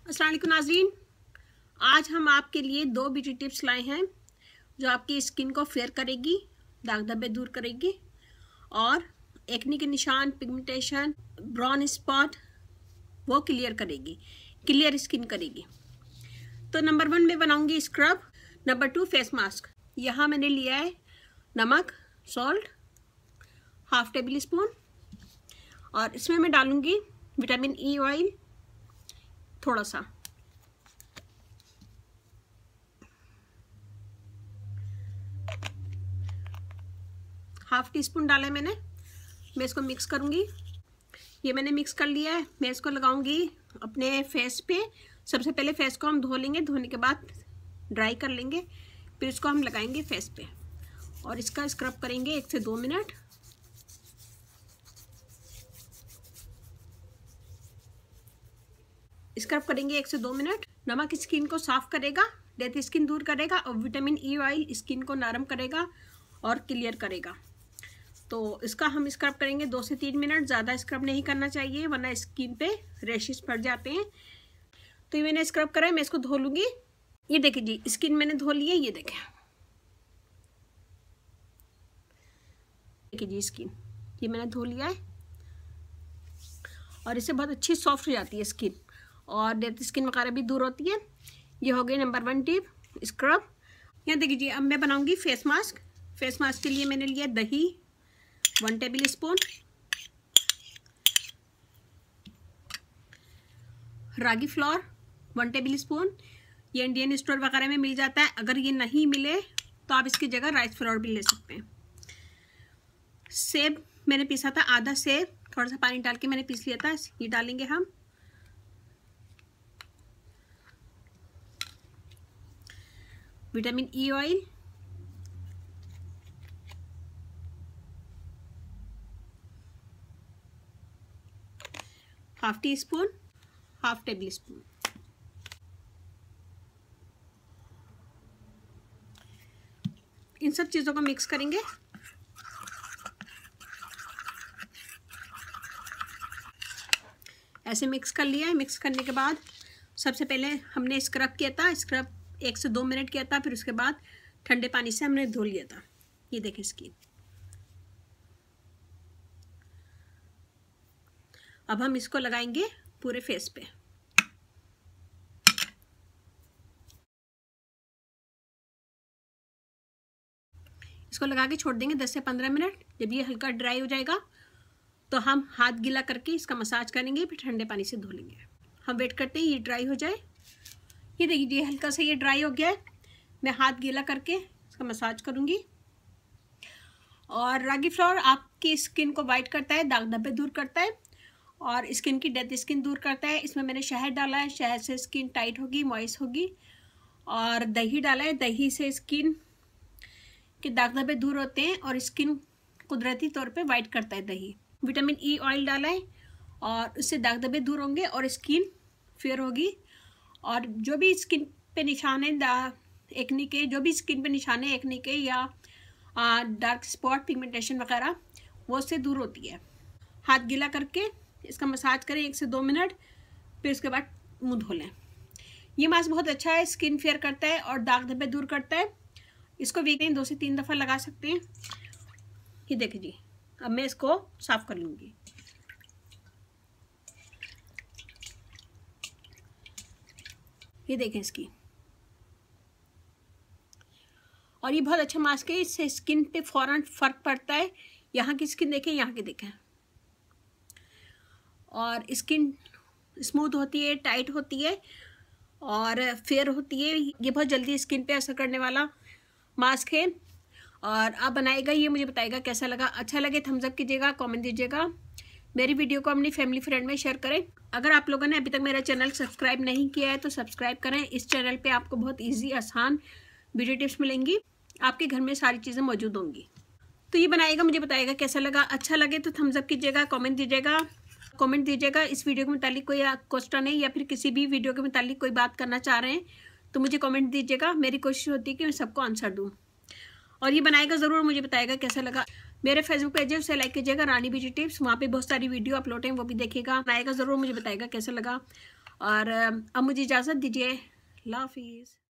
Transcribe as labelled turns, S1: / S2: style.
S1: अस्सलाम वालेकुम नाज़रीन, आज हम आपके लिए 2 ब्यूटी टिप्स लाए हैं जो आपकी स्किन को फेयर करेगी, दाग धब्बे दूर करेगी और एक्ने के निशान, पिगमेंटेशन, ब्राउन स्पॉट वो क्लियर करेगी, क्लियर स्किन करेगी। तो नंबर 1 में बनाऊंगी स्क्रब। Number 2 face mask. यहाँ मैंने लिया है नमक, सॉल्ट, हाफ टेबल स्पून और इसमें मैं डालूंगी विटामिन ई ऑयल थोड़ा सा। हाफ टी स्पून डाला है मैंने। मैं इसको मिक्स करूंगी। ये मैंने मिक्स कर लिया है। मैं इसको लगाऊंगी अपने फेस पे। सबसे पहले फेस को हम धो लेंगे, धोने के बाद ड्राई कर लेंगे, फिर इसको हम लगाएंगे फेस पे और इसका स्क्रब करेंगे 1 से 2 मिनट। स्क्रब करेंगे 1 से 2 मिनट। नमक स्किन को साफ करेगा, डेड स्किन दूर करेगा और विटामिन ई ऑयल स्किन को नरम करेगा और क्लियर करेगा। तो इसका हम स्क्रब करेंगे 2 से 3 मिनट। ज़्यादा स्क्रब नहीं करना चाहिए वरना स्किन पे रैशेस पड़ जाते हैं। तो ये मैंने स्क्रब करा है, मैं इसको धो लूँगी। ये देखिए जी, स्किन मैंने धो ली है। ये देखें, देखिए जी स्किन ये मैंने धो लिया है और इससे बहुत अच्छी सॉफ्ट हो जाती है स्किन और डेड स्किन वगैरह भी दूर होती है। ये हो गई नंबर 1 टिप, स्क्रब। यहाँ देखिए जी, अब मैं बनाऊंगी फेस मास्क। फेस मास्क के लिए मैंने लिया दही 1 टेबल स्पून, रागी फ्लोर 1 टेबल स्पून। ये इंडियन स्टोर वगैरह में मिल जाता है। अगर ये नहीं मिले तो आप इसकी जगह राइस फ्लोर भी ले सकते हैं। सेब मैंने पीसा था, आधा सेब थोड़ा सा पानी डाल के मैंने पीस लिया था। ये डालेंगे हम। Vitamin E oil, half teaspoon, half tablespoon. इन सब चीज़ों को मिक्स करेंगे। ऐसे मिक्स कर लिया है। मिक्स करने के बाद सबसे पहले हमने स्क्रब किया था। स्क्रब 1 से 2 मिनट किया था, फिर उसके बाद ठंडे पानी से हमने धो लिया था। ये देखें स्किन। अब हम इसको लगाएंगे पूरे फेस पे। इसको लगा के छोड़ देंगे 10 से 15 मिनट। जब ये हल्का ड्राई हो जाएगा तो हम हाथ गीला करके इसका मसाज करेंगे, फिर ठंडे पानी से धो लेंगे। हम वेट करते हैं ये ड्राई हो जाए। ये देखिए हल्का सा ये ड्राई हो गया है। मैं हाथ गीला करके इसका मसाज करूँगी। और रागी फ्लोर आपकी स्किन को वाइट करता है, दाग धब्बे दूर करता है और स्किन की डेड स्किन दूर करता है। इसमें मैंने शहद डाला है, शहद से स्किन टाइट होगी, मॉइस्ट होगी। और दही डाला है, दही से स्किन के दाग धब्बे दूर होते हैं और स्किन कुदरती तौर पे वाइट करता है दही। विटामिन ई ऑयल डाला है और उससे दाग धब्बे दूर होंगे और स्किन फेयर होगी। और जो भी स्किन पे निशान है एक्ने के, जो भी स्किन पे निशान है एक्ने के या डार्क स्पॉट, पिगमेंटेशन वगैरह, वो उससे दूर होती है। हाथ गीला करके इसका मसाज करें 1 से 2 मिनट, फिर उसके बाद मुंह धो लें। ये मास्क बहुत अच्छा है, स्किन फेयर करता है और दाग धब्बे दूर करता है। इसको वीक में 2 से 3 दफ़ा लगा सकते हैं। ये देखिए जी, अब मैं इसको साफ कर लूँगी। ये देखें इसकी। और ये बहुत अच्छा मास्क है, इससे स्किन पे फौरन फर्क पड़ता है। यहाँ की स्किन देखें, यहाँ की देखें, और स्किन स्मूथ होती है, टाइट होती है और फेयर होती है। ये बहुत जल्दी स्किन पे असर करने वाला मास्क है और आप बनाएगा, ये मुझे बताएगा कैसा लगा। अच्छा लगे थम्स अप कीजिएगा, कमेंट दीजिएगा। मेरी वीडियो को अपनी फैमिली फ्रेंड में शेयर करें। अगर आप लोगों ने अभी तक मेरा चैनल सब्सक्राइब नहीं किया है तो सब्सक्राइब करें। इस चैनल पे आपको बहुत इजी आसान ब्यूटी टिप्स मिलेंगी। आपके घर में सारी चीज़ें मौजूद होंगी। तो ये बनाएगा, मुझे बताएगा कैसा लगा। अच्छा लगे तो थम्स अप कीजिएगा, कमेंट दीजिएगा। इस वीडियो के मुतालिक कोई क्वेश्चन है या फिर किसी भी वीडियो के मुतालिक कोई बात करना चाह रहे हैं तो मुझे कमेंट दीजिएगा। मेरी कोशिश होती है कि मैं सबको आंसर दूँ। और ये बनाएगा ज़रूर, मुझे बताएगा कैसा लगा। मेरे फेसबुक पेज है, उसे लाइक कीजिएगा, रानी ब्यूटी टिप्स। वहाँ पे बहुत सारी वीडियो अपलोड हैं, वो भी देखिएगा। बनाएगा ज़रूर, मुझे बताएगा कैसा लगा। और अब मुझे इजाज़त दीजिए। अल्लाह हाफिज़।